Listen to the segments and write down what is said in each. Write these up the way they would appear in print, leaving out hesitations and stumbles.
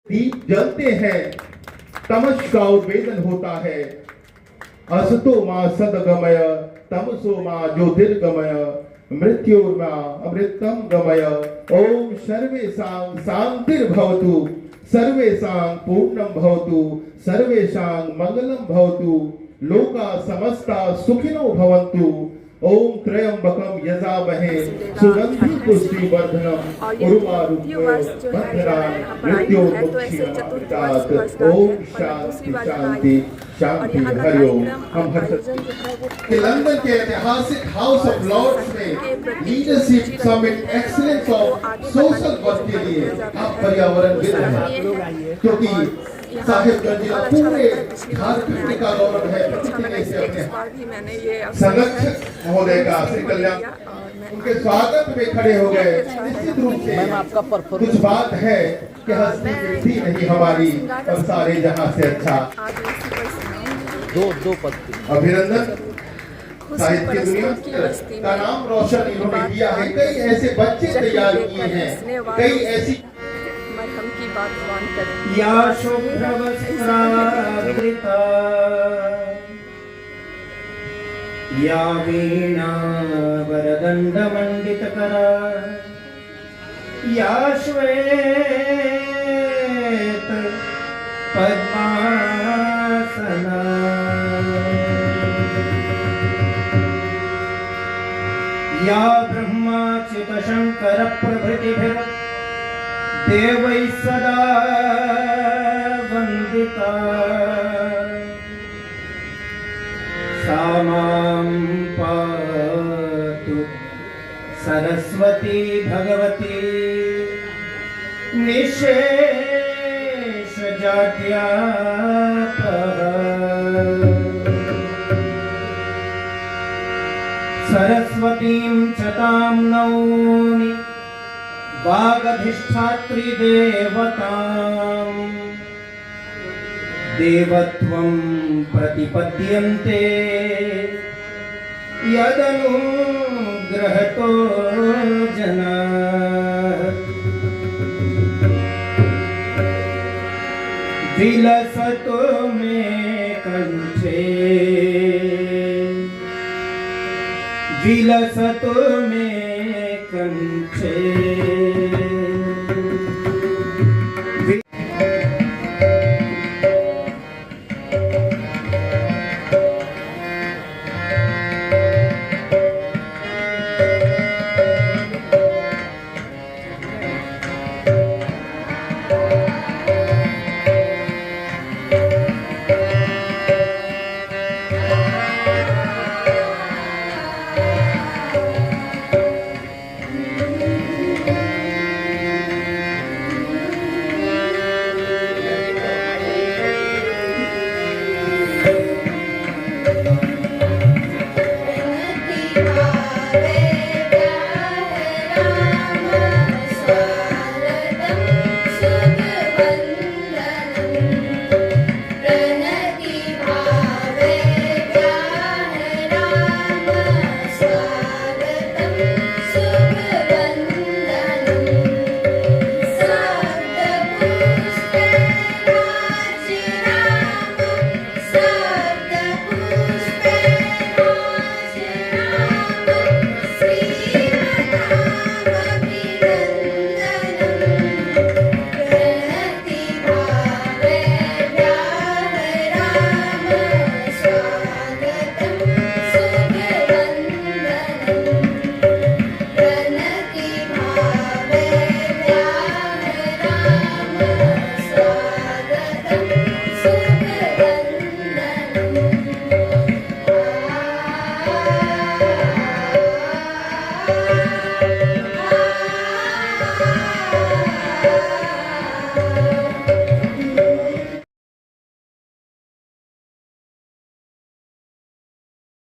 दीप जलते हैं, तमस का उद्भेदन होता है। असतो मां सदगमय, तमसो मां ज्योतिर्गमय, मृत्योर्मा अमृतम गमय। ओम सर्वेषां शांतिर्भवतु, सर्वेषां पूर्णं भवतु, सर्वेषां मंगलम भवतु, लोका समस्ता सुखिनो भवन्तु। ओम त्र्यंबकम यजामहे सुगंधि पुष्टिवर्धनम उर्वारुकम् बन्धनान् मृत्योर्मुक्षीयमामृतात्। ओम शांति शांति शांति। हरिओम। हम लंदन के ऐतिहासिक हाउस ऑफ लॉर्ड्स में leadership summit excellence of social work के लिए आप पर्यावरणविद हैं, क्योंकि साहिबगंज जिला पूरे झारखंड का गौरव है। संरक्षक महोदय का श्री कल्याण उनके स्वागत में खड़े हो गए। निश्चित रूप से कुछ बात है कि हंसी वृद्धि नहीं हमारी और सारे जहां से अच्छा। दो पत्ती अभिनंदन। साहित्य दुनिया का नाम रोशन इन्होंने किया है। कई ऐसे बच्चे तैयार किए हैं, कई ऐसी मरहम की बात मान करें। या शुभ्रवस्त्रावृता या वीणा वरदण्डमण्डितकरा या श्वेत पद्मासना या ब्रह्माच्युत शंकर प्रभृतिभिः देवैः सदा वन्दिता सा मां पातु सरस्वती भगवती निःशेषजाड्यापहा। सरस्वतीं च तां नौमि वागधिष्ठात्री देवताम् देवत्वं प्रतिपद्यन्ते यदनुग्रहतो जनाः। विलसतो मे कंठे विलसतो मे कंठे।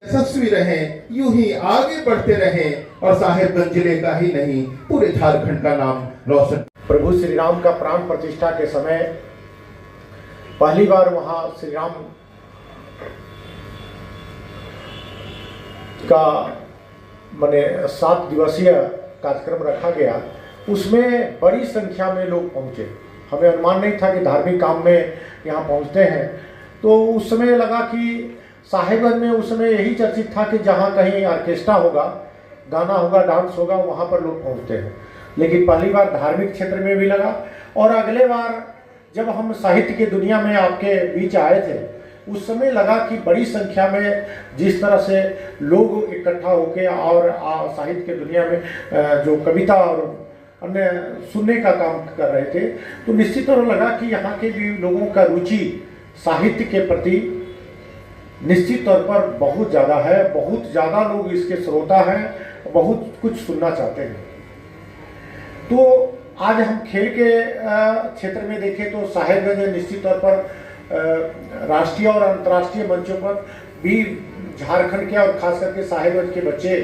यशस्वी रहे, यूं ही आगे बढ़ते रहे और साहिबगंज जिले का ही नहीं पूरे झारखंड का नाम रोशन। प्रभु श्री राम का प्राण प्रतिष्ठा के समय पहली बार वहां श्री राम का माने 7 दिवसीय कार्यक्रम रखा गया। उसमें बड़ी संख्या में लोग पहुंचे हमें अनुमान नहीं था कि धार्मिक काम में यहाँ पहुँचते हैं। तो उस समय लगा कि साहेबगंज में उस समय यही चर्चित था कि जहाँ कहीं ऑर्केस्ट्रा होगा, गाना होगा, डांस होगा, वहाँ पर लोग पहुँचते हैं। लेकिन पहली बार धार्मिक क्षेत्र में भी लगा, और अगले बार जब हम साहित्य की दुनिया में आपके बीच आए थे उस समय लगा कि बड़ी संख्या में जिस तरह से लोग इकट्ठा होकर और साहित्य की दुनिया में जो कविता और अन्य सुनने का काम कर रहे थे, तो निश्चित तौर लगा कि यहाँ के भी लोगों का रुचि साहित्य के प्रति निश्चित तौर पर बहुत ज़्यादा है। बहुत ज़्यादा लोग इसके श्रोता हैं, बहुत कुछ सुनना चाहते हैं। तो आज हम खेल के क्षेत्र में देखें तो साहेबगंज निश्चित तौर पर राष्ट्रीय और अंतर्राष्ट्रीय मंचों पर भी झारखंड के और खास करके साहेबगंज के बच्चे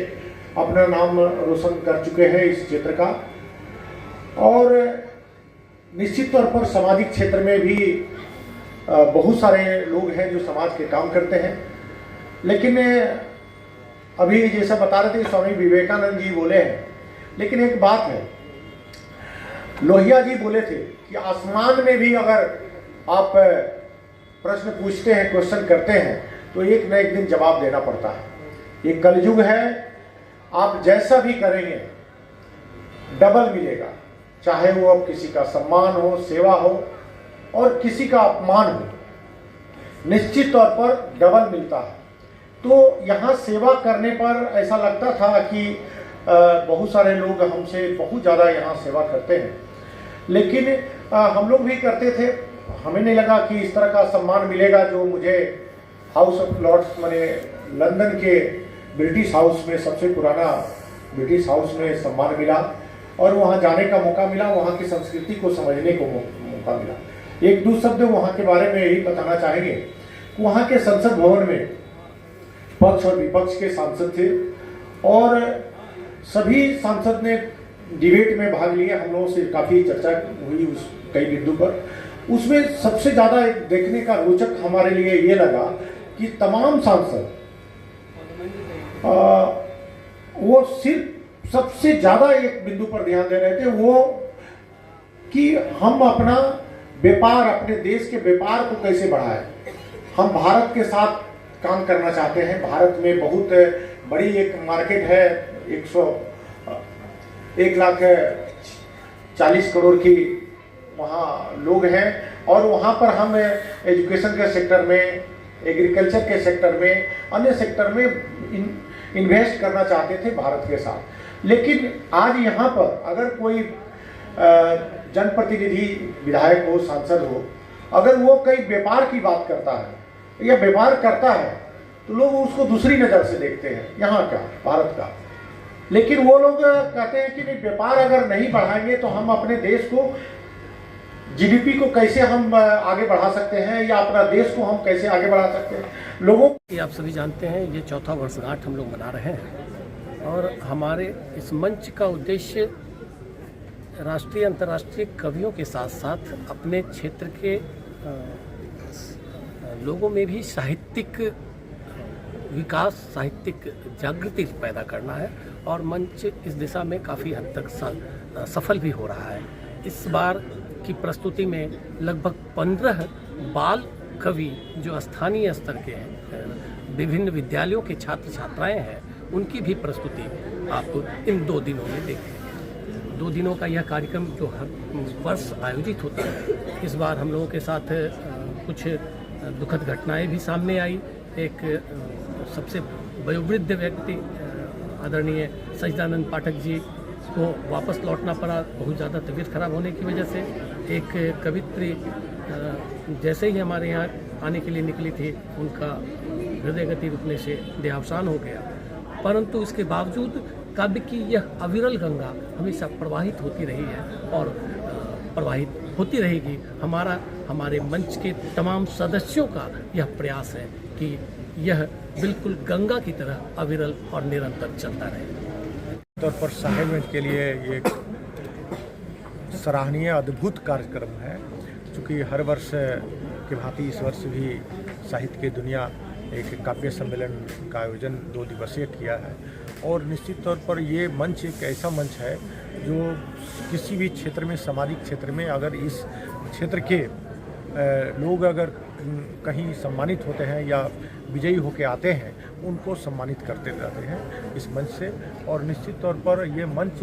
अपना नाम रोशन कर चुके हैं इस क्षेत्र का। और निश्चित तौर पर सामाजिक क्षेत्र में भी बहुत सारे लोग हैं जो समाज के काम करते हैं। लेकिन अभी जैसा बता रहे थे स्वामी विवेकानंद जी बोले हैं, लेकिन एक बात है, लोहिया जी बोले थे कि आसमान में भी अगर आप प्रश्न पूछते हैं, क्वेश्चन करते हैं, तो एक न एक दिन जवाब देना पड़ता है। ये कलयुग है, आप जैसा भी करेंगे डबल मिलेगा, चाहे वो अब किसी का सम्मान हो, सेवा हो और किसी का अपमान हो, निश्चित तौर पर डबल मिलता है। तो यहाँ सेवा करने पर ऐसा लगता था कि बहुत सारे लोग हमसे बहुत ज़्यादा यहाँ सेवा करते हैं, लेकिन हम लोग भी करते थे। हमें नहीं लगा कि इस तरह का सम्मान मिलेगा जो मुझे हाउस ऑफ लॉर्ड्स माने लंदन के ब्रिटिश हाउस में, सबसे पुराना ब्रिटिश हाउस में सम्मान मिला और वहाँ जाने का मौका मिला, वहाँ की संस्कृति को समझने को मौका मिला। एक दो शब्द वहाँ के बारे में यही बताना चाहेंगे। वहाँ के संसद भवन में पक्ष और विपक्ष के सांसद थे और सभी सांसद ने डिबेट में भाग लिया। हम लोगों से काफ़ी चर्चा हुई उस कई बिंदु पर। उसमें सबसे ज़्यादा देखने का रोचक हमारे लिए ये लगा कि तमाम सांसद वो सिर्फ सबसे ज़्यादा एक बिंदु पर ध्यान दे रहे थे, वो कि हम अपना व्यापार, अपने देश के व्यापार को कैसे बढ़ाएं। हम भारत के साथ काम करना चाहते हैं। भारत में बहुत बड़ी एक मार्केट है, 1,40 करोड़ की वहाँ लोग हैं और वहाँ पर हम एजुकेशन के सेक्टर में, एग्रीकल्चर के सेक्टर में, अन्य सेक्टर में इन्वेस्ट करना चाहते थे भारत के साथ। लेकिन आज यहाँ पर अगर कोई जनप्रतिनिधि, विधायक हो, सांसद हो, अगर वो कई व्यापार की बात करता है या व्यापार करता है तो लोग उसको दूसरी नज़र से देखते हैं, यहाँ का, भारत का। लेकिन वो लोग कहते हैं कि नहीं, व्यापार अगर नहीं बढ़ाएंगे तो हम अपने देश को, जीडीपी को कैसे हम आगे बढ़ा सकते हैं या अपना देश को हम कैसे आगे बढ़ा सकते हैं। लोगों आप सभी जानते हैं ये चौथा वर्षगांठ हम लोग मना रहे हैं और हमारे इस मंच का उद्देश्य राष्ट्रीय अंतर्राष्ट्रीय कवियों के साथ साथ अपने क्षेत्र के लोगों में भी साहित्यिक विकास, साहित्यिक जागृति पैदा करना है और मंच इस दिशा में काफ़ी हद तक सफल भी हो रहा है। इस बार की प्रस्तुति में लगभग 15 बाल कवि जो स्थानीय स्तर के हैं, विभिन्न विद्यालयों के छात्र छात्राएं हैं, उनकी भी प्रस्तुति आप इन 2 दिनों में देखेंगे। 2 दिनों का यह कार्यक्रम जो हर वर्ष आयोजित होता है, इस बार हम लोगों के साथ कुछ दुखद घटनाएं भी सामने आई। एक सबसे वयोवृद्ध व्यक्ति आदरणीय सच्चिदानंद पाठक जी को वापस लौटना पड़ा, बहुत ज़्यादा तबीयत खराब होने की वजह से। एक कवित्री जैसे ही हमारे यहाँ आने के लिए निकली थी, उनका हृदय गति रुकने से देहावसान हो गया। परंतु इसके बावजूद काव्य की यह अविरल गंगा हमेशा प्रवाहित होती रही है और प्रवाहित होती रहेगी। हमारे मंच के तमाम सदस्यों का यह प्रयास है कि यह बिल्कुल गंगा की तरह अविरल और निरंतर चलता रहे। तौर पर साहेबगंज के लिए ये एक सराहनीय अद्भुत कार्यक्रम है, क्योंकि हर वर्ष के भांति इस वर्ष भी साहित्य की दुनिया एक काव्य सम्मेलन का आयोजन 2 दिवसीय किया है। और निश्चित तौर पर ये मंच एक ऐसा मंच है जो किसी भी क्षेत्र में, सामाजिक क्षेत्र में अगर इस क्षेत्र के लोग अगर कहीं सम्मानित होते हैं या विजयी होकर आते हैं, उनको सम्मानित करते रहते हैं इस मंच से। और निश्चित तौर पर ये मंच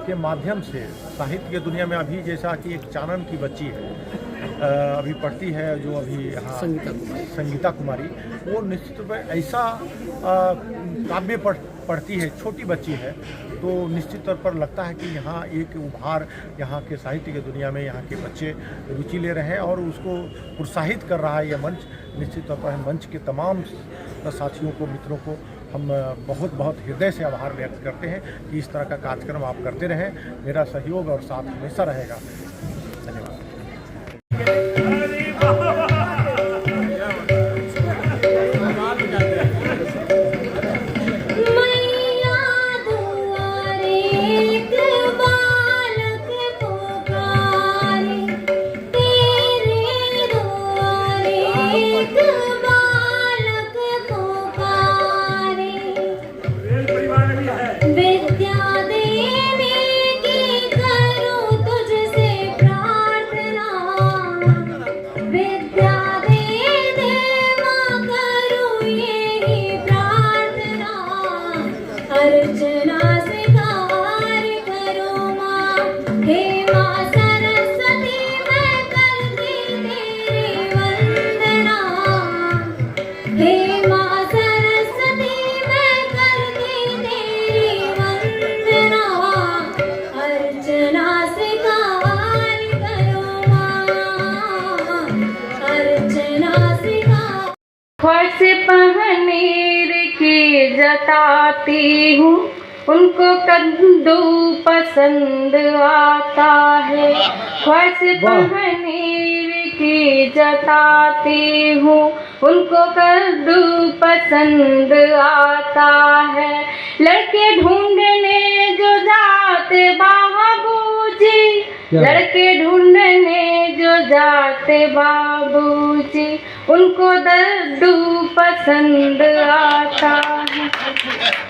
के माध्यम से साहित्य की दुनिया में अभी जैसा कि एक चानन की बच्ची है, अभी पढ़ती है जो अभी यहाँ संगीता कुमारी, वो निश्चित रूप में ऐसा काव्य पढ़ती है, छोटी बच्ची है, तो निश्चित तौर पर लगता है कि यहाँ एक उभार यहाँ के साहित्य की दुनिया में यहाँ के बच्चे रुचि ले रहे हैं और उसको प्रोत्साहित कर रहा है यह मंच। निश्चित तौर पर मंच के तमाम साथियों को, मित्रों को हम बहुत बहुत हृदय से आभार व्यक्त करते हैं कि इस तरह का कार्यक्रम आप करते रहें। मेरा सहयोग और साथ हमेशा रहेगा। धन्यवाद। ख्वाहिश पनीर की जताती हूँ, उनको कद्दू पसंद आता है। ख्वाहिश पनीर की जताती हूँ, उनको कद्दू पसंद आता है। लड़के ढूंढने जो जाते बाबूजी, लड़के ढूंढने जो जाते बाबूजी, उनको दद्दू पसंद आता है।